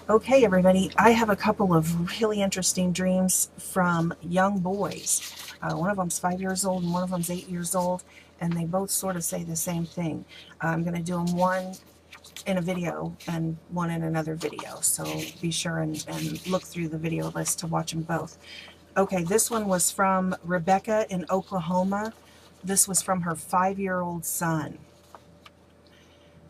Okay, everybody, I have a couple of really interesting dreams from young boys. One of them's 5 years old and one of them's 8 years old, and they both sort of say the same thing. I'm going to do them one in a video and one in another video, so be sure and look through the video list to watch them both. Okay, this one was from Rebecca in Oklahoma. This was from her 5-year-old son.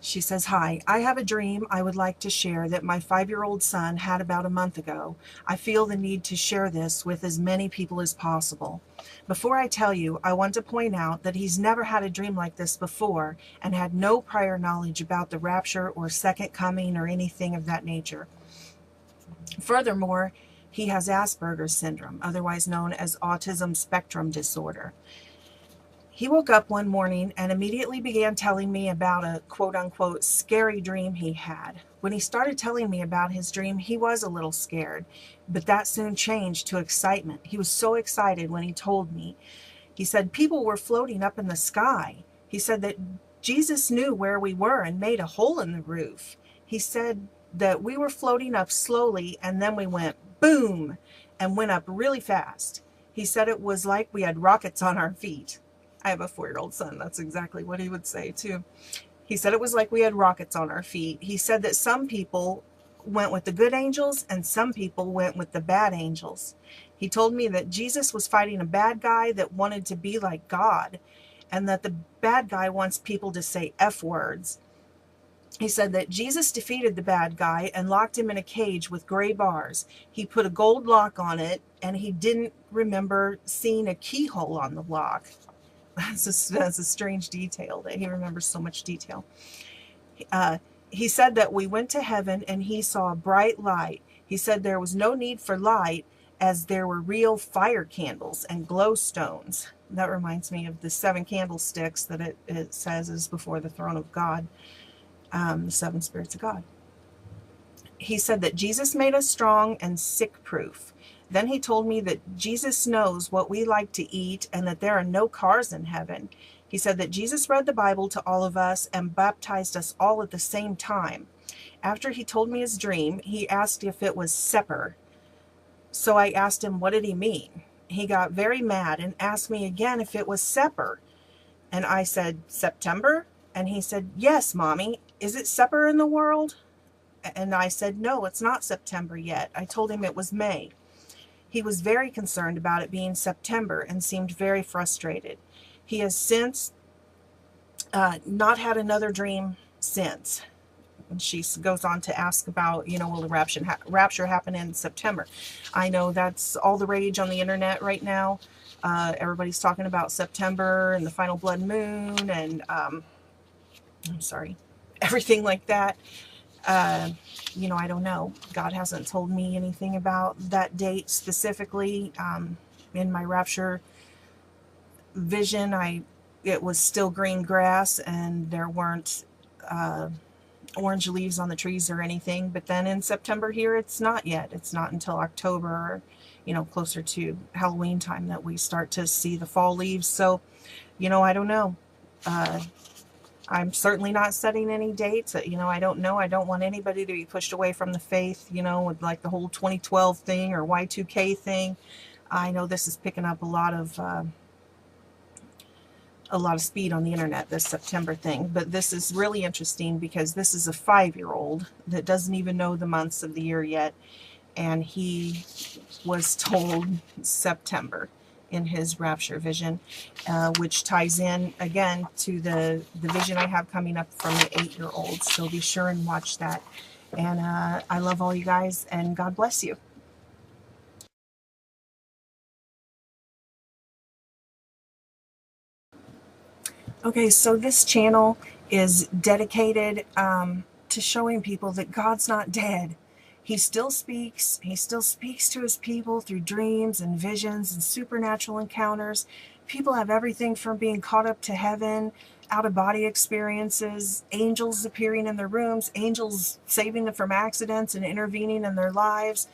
She says, "Hi, I have a dream I would like to share that my 5-year-old son had about a month ago. I feel the need to share this with as many people as possible. Before I tell you, I want to point out that he's never had a dream like this before and had no prior knowledge about the rapture or second coming or anything of that nature. Furthermore, he has Asperger's syndrome, otherwise known as autism spectrum disorder. He woke up one morning and immediately began telling me about a quote-unquote scary dream he had. When he started telling me about his dream, he was a little scared, but that soon changed to excitement. He was so excited when he told me. He said people were floating up in the sky. He said that Jesus knew where we were and made a hole in the roof. He said that we were floating up slowly and then we went boom and went up really fast. He said it was like we had rockets on our feet." I have a 4-year-old son. That's exactly what he would say too. He said it was like we had rockets on our feet. He said that some people went with the good angels and some people went with the bad angels. He told me that Jesus was fighting a bad guy that wanted to be like God, and that the bad guy wants people to say F words. He said that Jesus defeated the bad guy and locked him in a cage with gray bars. He put a gold lock on it, and he didn't remember seeing a keyhole on the lock. That's a strange detail that he remembers so much detail. He said that we went to heaven and he saw a bright light. He said there was no need for light as there were real fire candles and glowstones. That reminds me of the 7 candlesticks that it says is before the throne of God, the 7 spirits of God. He said that Jesus made us strong and sick-proof. Then he told me that Jesus knows what we like to eat and that there are no cars in heaven. He said that Jesus read the Bible to all of us and baptized us all at the same time. After he told me his dream, he asked if it was Sepper. So I asked him, what did he mean? He got very mad and asked me again if it was Sepper. And I said, September? And he said, yes, Mommy. Is it Sepper in the world? And I said, no, it's not September yet. I told him it was May. He was very concerned about it being September and seemed very frustrated. He has since not had another dream since. And she goes on to ask about, will the rapture happen in September? I know that's all the rage on the internet right now. Everybody's talking about September and the final blood moon and, everything like that. I don't know. God hasn't told me anything about that date specifically. In my rapture vision, it was still green grass and there weren't orange leaves on the trees or anything. But then in September here, it's not yet. It's not until October, closer to Halloween time that we start to see the fall leaves. So, I don't know. I'm certainly not setting any dates. I don't know. I don't want anybody to be pushed away from the faith, with like the whole 2012 thing or Y2K thing. I know this is picking up a lot of speed on the internet, this September thing. But this is really interesting because this is a 5-year-old that doesn't even know the months of the year yet. And he was told September in his rapture vision, which ties in again to the vision I have coming up from the 8-year-old. So be sure and watch that. And I love all you guys, and God bless you. Okay, so this channel is dedicated to showing people that God's not dead. He still speaks. He still speaks to his people through dreams and visions and supernatural encounters. People have everything from being caught up to heaven, out-of-body experiences, angels appearing in their rooms, angels saving them from accidents and intervening in their lives,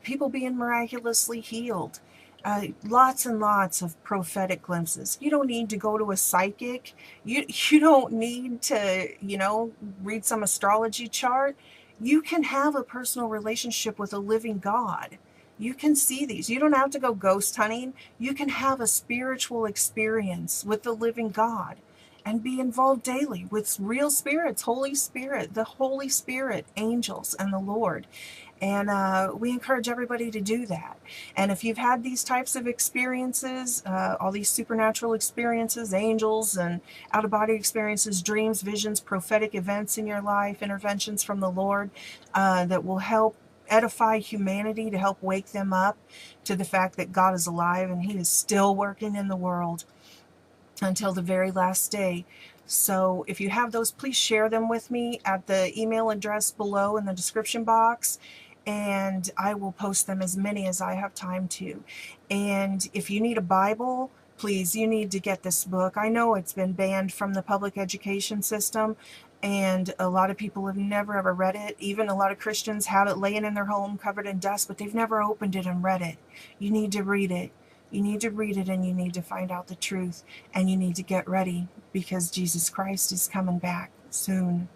people being miraculously healed. Lots and lots of prophetic glimpses. You don't need to go to a psychic. You don't need to, read some astrology chart. You can have a personal relationship with a living God. You can see these. You don't have to go ghost hunting. You can have a spiritual experience with the living God and be involved daily with real spirits, Holy Spirit, the Holy Spirit, angels, and the Lord. And we encourage everybody to do that. And if you've had these types of experiences, all these supernatural experiences, angels and out-of-body experiences, dreams, visions, prophetic events in your life, interventions from the Lord that will help edify humanity, to help wake them up to the fact that God is alive and He is still working in the world until the very last day. So if you have those, please share them with me at the email address below in the description box, and I will post them as many as I have time to. And if you need a Bible, please, you need to get this book. I know it's been banned from the public education system, and a lot of people have never ever read it. Even a lot of Christians have it laying in their home covered in dust, but they've never opened it and read it. You need to read it. You need to read it, and you need to find out the truth, and you need to get ready, because Jesus Christ is coming back soon.